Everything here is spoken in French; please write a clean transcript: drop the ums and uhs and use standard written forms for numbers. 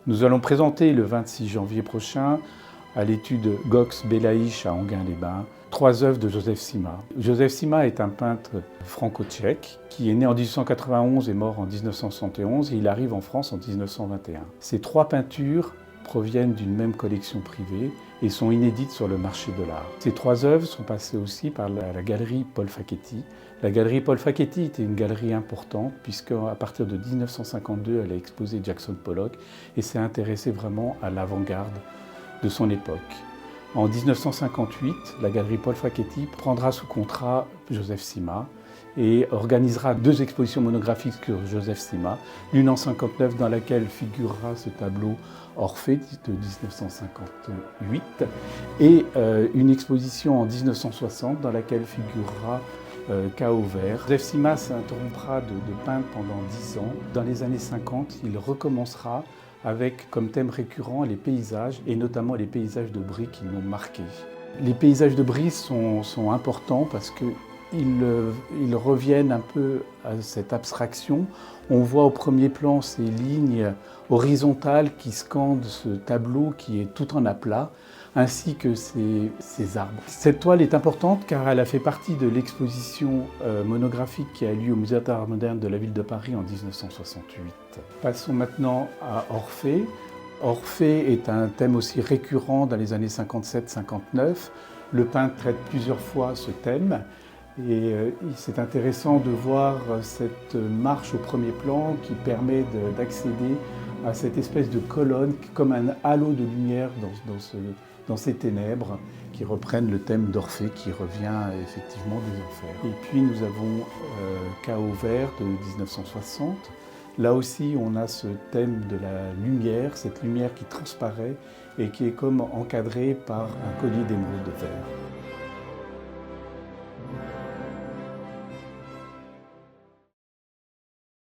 Nous allons présenter le 26 janvier prochain à l'étude Gox-Belaïch à Enghien-les-Bains 3 œuvres de Joseph Sima. Joseph Sima est un peintre franco-tchèque qui est né en 1891 et mort en 1971 et il arrive en France en 1921. Ces 3 peintures proviennent d'une même collection privée et sont inédites sur le marché de l'art. Ces 3 œuvres sont passées aussi par la galerie Paul Facchetti. La galerie Paul Facchetti était une galerie importante puisqu'à partir de 1952, elle a exposé Jackson Pollock et s'est intéressée vraiment à l'avant-garde de son époque. En 1958, la galerie Paul Facchetti prendra sous contrat Joseph Sima et organisera 2 expositions monographiques sur Joseph Sima, l'une en 1959 dans laquelle figurera ce tableau Orphée de 1958 et une exposition en 1960 dans laquelle figurera Chaos vert. Joseph Sima s'interrompra de peindre pendant 10 ans. Dans les années 50, il recommencera avec comme thème récurrent les paysages et notamment les paysages de Brie qui l'ont marqué. Les paysages de Brie sont importants parce qu'ils reviennent un peu à cette abstraction. On voit au premier plan ces lignes horizontales qui scandent ce tableau qui est tout en aplat, ainsi que ces arbres. Cette toile est importante car elle a fait partie de l'exposition monographique qui a lieu au Musée d'Art moderne de la ville de Paris en 1968. Passons maintenant à Orphée. Orphée est un thème aussi récurrent dans les années 57-59. Le peintre traite plusieurs fois ce thème. Et c'est intéressant de voir cette marche au premier plan qui permet d'accéder à cette espèce de colonne comme un halo de lumière dans ces ténèbres qui reprennent le thème d'Orphée qui revient effectivement des enfers. Et puis nous avons Chaos vert de 1960. Là aussi on a ce thème de la lumière, cette lumière qui transparaît et qui est comme encadrée par un collier d'émeraude vert.